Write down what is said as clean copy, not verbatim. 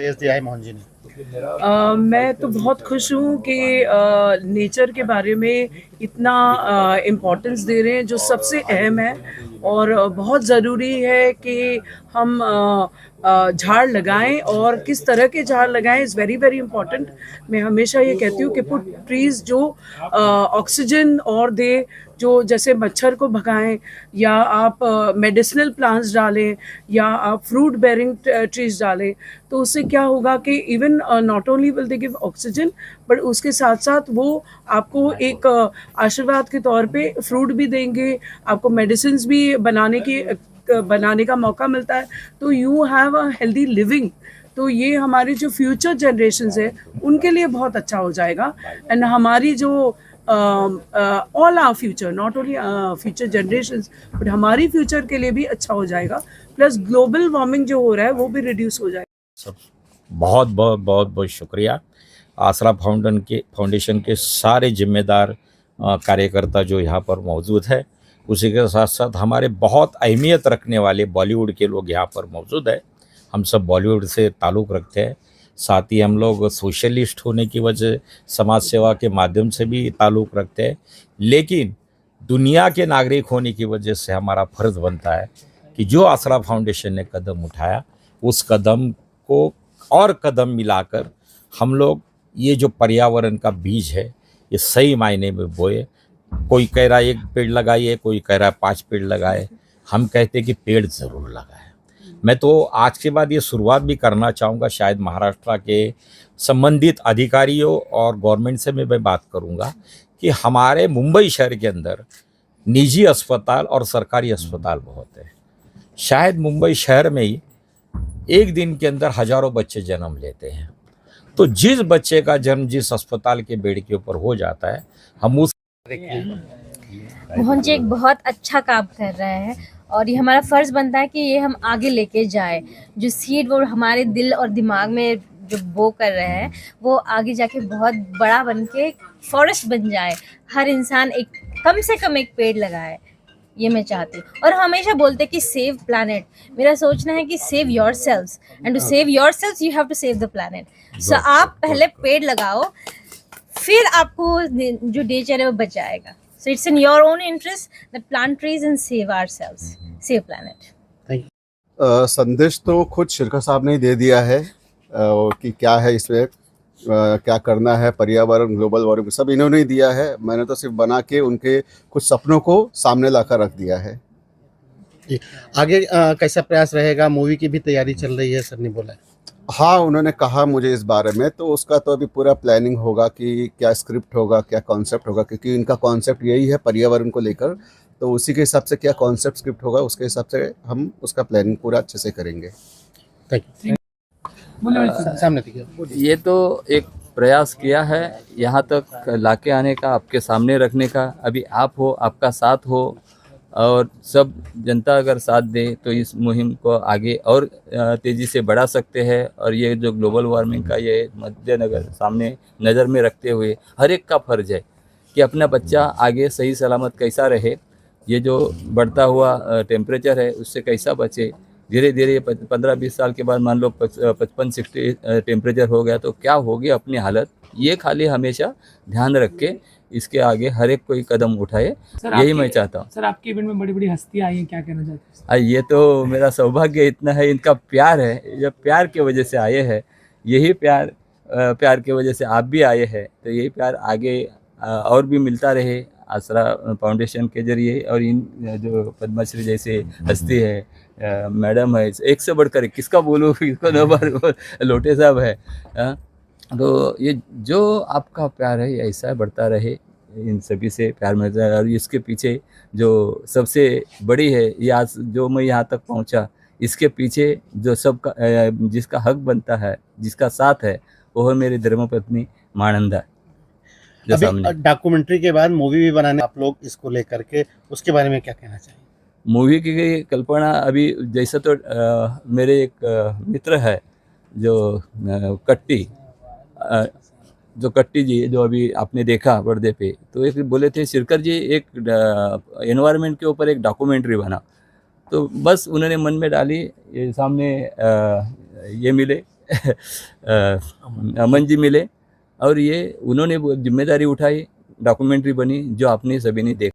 संदेश दिया है मोहन जी ने। मैं तो बहुत खुश हूँ कि नेचर के बारे में इतना इम्पोर्टेंस दे रहे हैं, जो सबसे अहम है। और बहुत ज़रूरी है कि हम झाड़ लगाएं, और किस तरह के झाड़ लगाएं इज़ वेरी वेरी इम्पोर्टेंट। मैं हमेशा ये कहती हूँ कि पुट ट्रीज़ जो ऑक्सीजन और दे, जो जैसे मच्छर को भगाएं, या आप मेडिसिनल प्लांट्स डालें, या आप फ्रूट बेरिंग ट्रीज डालें। तो उससे क्या होगा कि even not only will they give oxygen, but उसके साथ साथ वो आपको एक आशीर्वाद के तौर पे फ्रूट भी देंगे, आपको मेडिसिन भी बनाने का मौका मिलता है। तो you have a healthy living. तो ये हमारी जो फ्यूचर जनरेशन्स है उनके लिए बहुत अच्छा हो जाएगा। एंड हमारी जो all our future, not only future generations, but हमारी फ्यूचर के लिए भी अच्छा हो जाएगा। प्लस ग्लोबल वार्मिंग जो हो रहा है वो भी रिड्यूस हो जाएगा। सब बहुत बहुत बहुत बहुत शुक्रिया। आसरा फाउंडेशन के सारे जिम्मेदार कार्यकर्ता जो यहाँ पर मौजूद है, उसी के साथ साथ हमारे बहुत अहमियत रखने वाले बॉलीवुड के लोग यहाँ पर मौजूद है। हम सब बॉलीवुड से ताल्लुक़ रखते हैं, साथ ही हम लोग सोशलिस्ट होने की वजह समाज सेवा के माध्यम से भी ताल्लुक़ रखते हैं। लेकिन दुनिया के नागरिक होने की वजह से हमारा फ़र्ज़ बनता है कि जो आसरा फाउंडेशन ने कदम उठाया, उस कदम को और कदम मिलाकर हम लोग ये जो पर्यावरण का बीज है ये सही मायने में बोए। कोई कह रहा है 1 पेड़ लगाइए, कोई कह रहा है 5 पेड़ लगाए, हम कहते हैं कि पेड़ ज़रूर लगाए। मैं तो आज के बाद ये शुरुआत भी करना चाहूँगा, शायद महाराष्ट्र के संबंधित अधिकारियों और गवर्नमेंट से मैं बात करूँगा कि हमारे मुंबई शहर के अंदर निजी अस्पताल और सरकारी अस्पताल बहुत है। शायद मुंबई शहर में ही एक दिन के अंदर हजारों बच्चे जन्म लेते हैं। तो जिस बच्चे का जन्म जिस अस्पताल के बेड के ऊपर हो जाता है, हम उस मोहन जी एक बहुत अच्छा काम कर रहे हैं, और ये हमारा फ़र्ज़ बनता है कि ये हम आगे लेके जाएं। जो सीड वो हमारे दिल और दिमाग में जो बो कर रहे हैं, वो आगे जाके बहुत बड़ा बन के फॉरेस्ट बन जाए। हर इंसान एक कम से कम एक पेड़ लगाए, ये मैं चाहती हूँ। और हमेशा बोलते कि सेव प्लैनेट। मेरा सोचना है कि save yourselves, and to save yourselves you have to save the planet. So आप पहले पेड़ लगाओ, फिर आपको जो नेचर है वो बचाएगा। So it's in your own interest that plant trees and save ourselves, save planet. संदेश तो खुद शिरका साहब ने ही दे दिया है कि क्या है इसमें, क्या करना है, पर्यावरण, ग्लोबल वार्मिंग सब इन्होंने ही दिया है। मैंने तो सिर्फ बना के उनके कुछ सपनों को सामने लाकर रख दिया है। आगे कैसा प्रयास रहेगा? मूवी की भी तैयारी चल रही है, सर ने बोला है। हाँ, उन्होंने कहा मुझे इस बारे में, तो उसका तो अभी पूरा प्लानिंग होगा कि क्या स्क्रिप्ट होगा, क्या कॉन्सेप्ट होगा, क्योंकि इनका कॉन्सेप्ट यही है पर्यावरण को लेकर। तो उसी के हिसाब से क्या कॉन्सेप्ट स्क्रिप्ट होगा, उसके हिसाब से हम उसका प्लानिंग पूरा अच्छे से करेंगे। Thank you. सामने देखिए। ये तो एक प्रयास किया है यहाँ तक लाके आने का, आपके सामने रखने का। अभी आप हो, आपका साथ हो, और सब जनता अगर साथ दे तो इस मुहिम को आगे और तेज़ी से बढ़ा सकते हैं। और ये जो ग्लोबल वार्मिंग का ये मद्देनजर सामने नज़र में रखते हुए हर एक का फ़र्ज़ है कि अपना बच्चा आगे सही सलामत कैसा रहे, ये जो बढ़ता हुआ टेम्परेचर है उससे कैसा बचे। धीरे धीरे 15-20 साल के बाद मान लो 55-60 टेम्परेचर हो गया तो क्या होगी अपनी हालत, ये खाली हमेशा ध्यान रख के इसके आगे हर एक कोई कदम उठाए, यही मैं चाहता हूँ। सर आपके इवेंट में बड़ी बड़ी हस्तियाँ आई हैं, क्या कहना चाहते हैं? ये तो मेरा सौभाग्य इतना है, इनका प्यार है, जब प्यार की वजह से आए हैं, यही प्यार की वजह से आप भी आए हैं। तो यही प्यार आगे और भी मिलता रहे आसरा फाउंडेशन के जरिए। और इन जो पद्मश्री जैसे हस्ती है, मैडम है, एक से बढ़कर किसका बोलूँ, किसको दो बार लोटे साहब है। तो ये जो आपका प्यार है ये ऐसा बढ़ता रहे, इन सभी से प्यार मिलता है। और इसके पीछे जो सबसे बड़ी है, ये आज जो मैं यहाँ तक पहुँचा, इसके पीछे जो सबका जिसका हक बनता है, जिसका साथ है, वो है मेरी धर्मपत्नी मानंदा। अभी डॉक्यूमेंट्री के बाद मूवी भी बनाने आप लोग इसको लेकर के, उसके बारे में क्या कहना चाहिए? मूवी की कल्पना अभी जैसा तो मेरे एक मित्र है जो कट्टी जी, जो अभी आपने देखा पर्दे पे, तो एक बोले थे शिरकर जी एक एनवायरनमेंट के ऊपर एक डॉक्यूमेंट्री बना। तो बस उन्होंने मन में डाली, ये सामने ये मिले अमन जी मिले और ये उन्होंने वो जिम्मेदारी उठाई, डॉक्यूमेंट्री बनी जो आपने सभी ने देखा।